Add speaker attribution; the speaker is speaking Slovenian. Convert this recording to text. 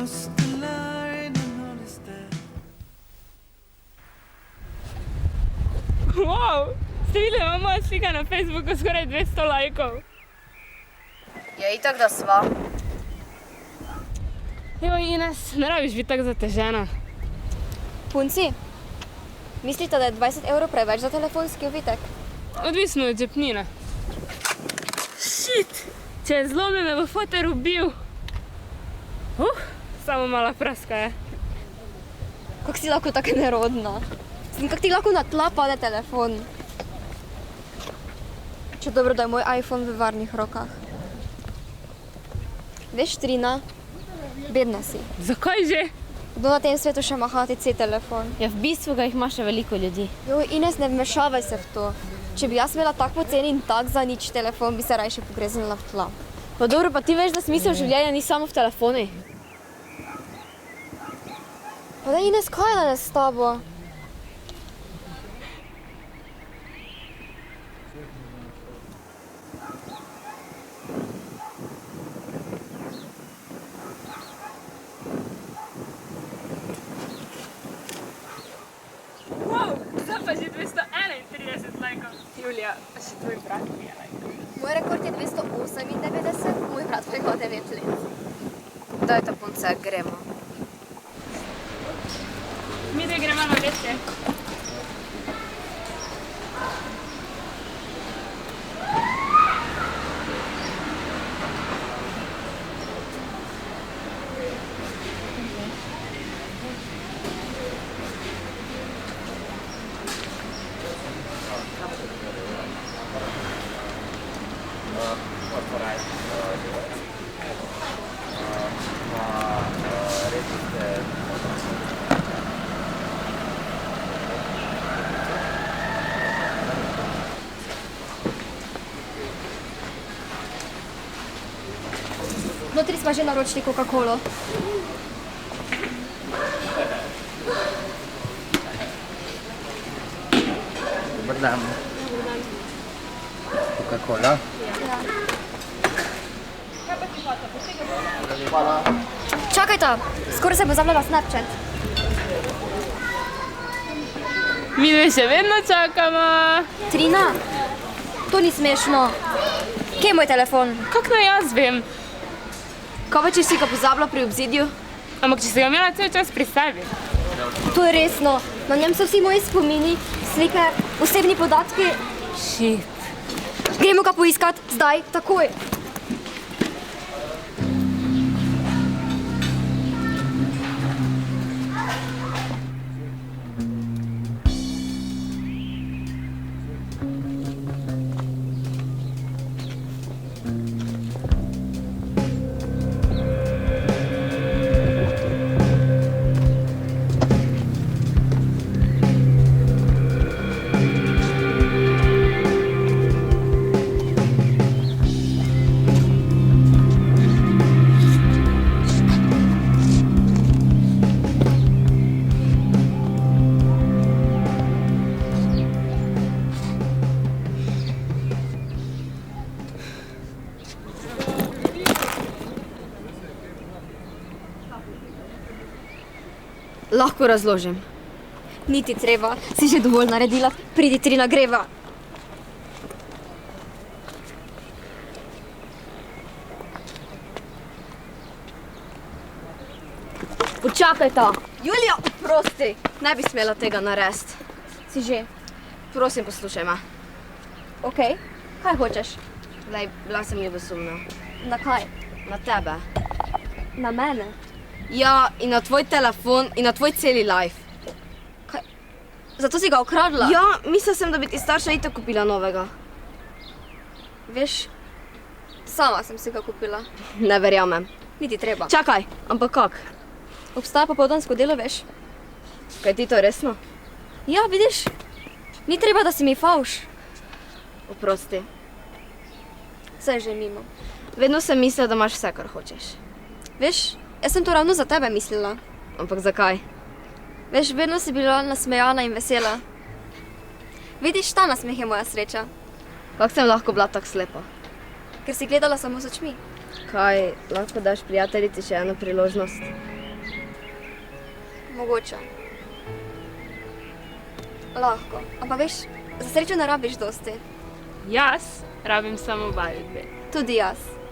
Speaker 1: Wow, ste videli, ima moja slika na Facebooku skoraj 200 lajkov.
Speaker 2: Ja, itak da sva.
Speaker 1: Evo Ines, ne rabiš biti tako zatežena.
Speaker 3: Punci, mislite, da je 20 evrov preveč za telefonski uvitek?
Speaker 1: Odvisno od žepnine. Shit, če je zlomljen, me bo foter ubil. Samo mala praska je.
Speaker 3: Kako si lahko tako nerodna? Kako ti lahko na tla pade telefon? Če dobro, da je moj iPhone v varnih rokah. Veš, Trina, bedna si.
Speaker 1: Zakaj že?
Speaker 3: Kdo na tem svetu še ima HTC telefon?
Speaker 4: Ja, v bistvu ga jih ima še veliko ljudi.
Speaker 3: Joj, Ines, ne vmešavaj se v to. Če bi jaz imela tak poceni in tak za nič telefon, bi se rajše pogreznila v tla.
Speaker 4: Pa dobro, pa ti veš, da smisel življenja ni samo v telefoni.
Speaker 3: Pa da, Ines, kaj je danes s tabo?
Speaker 1: Wow, zdaj pa že 231 lajkov. Julija, pa še tvoj brat mi je lajkov.
Speaker 3: Moj rekord je 298, moj brat pa ima 9 let.
Speaker 2: Daj ta punce, gremo.
Speaker 1: Mi da gremo na večje.
Speaker 3: Notri smo že naročili Coca-Colo.
Speaker 5: Dobar dan. Coca-Cola?
Speaker 3: Ja.
Speaker 5: Hvala.
Speaker 3: Čakajta, skoraj se bo zavljala Snapchat.
Speaker 1: Mi dve še vedno čakamo.
Speaker 3: Trina, to ni smešno. Kje je moj telefon?
Speaker 1: Kako naj jaz vem?
Speaker 4: Kaj pa, če si ga pozabila pri obzidju?
Speaker 1: Ampak če si ga imela cel čas pri sebi.
Speaker 3: To je resno. Na njem so vsi moji spomini, slike, osebni podatki.
Speaker 1: Shit.
Speaker 3: Gremo ga poiskat, zdaj, takoj.
Speaker 4: Lahko razložim.
Speaker 3: Niti treba, si že dovolj naredila. Pridi, Trina, greva.
Speaker 4: Počakajta. Julija, oprosti. Ne bi smela tega narediti.
Speaker 3: Si že.
Speaker 4: Prosim, poslušaj me.
Speaker 3: Okej, kaj hočeš?
Speaker 4: Glej, bila sem ljubosumna.
Speaker 3: Na kaj?
Speaker 4: Na tebe.
Speaker 3: Na mene?
Speaker 4: Ja, in na tvoj telefon in na tvoj celi life.
Speaker 3: Kaj? Zato si ga ukradla?
Speaker 4: Ja, mislila sem, da bi ti starša itak kupila novega.
Speaker 3: Veš, sama sem si ga kupila.
Speaker 4: Ne verjamem.
Speaker 3: Niti treba.
Speaker 4: Čakaj, ampak kak?
Speaker 3: Obstaja popoldansko delo, veš?
Speaker 4: Kaj ti to resno?
Speaker 3: Ja, vidiš, ni treba, da si mi favš.
Speaker 4: Oprosti.
Speaker 3: Vse je že mimo.
Speaker 4: Vedno sem mislila, da imaš vse, kar hočeš.
Speaker 3: Veš, jaz sem to ravno za tebe mislila.
Speaker 4: Ampak zakaj?
Speaker 3: Veš, vedno si bila nasmejana in vesela. Vidiš, ta nasmeh je moja sreča.
Speaker 4: Kako sem lahko bila tako slepa?
Speaker 3: Ker si gledala samo z očmi.
Speaker 4: Kaj, lahko daš prijateljici še eno priložnost?
Speaker 3: Mogoče. Lahko. Ampak veš, za srečo ne rabiš dosti.
Speaker 1: Jaz rabim samo vaju dve.
Speaker 3: Tudi jaz.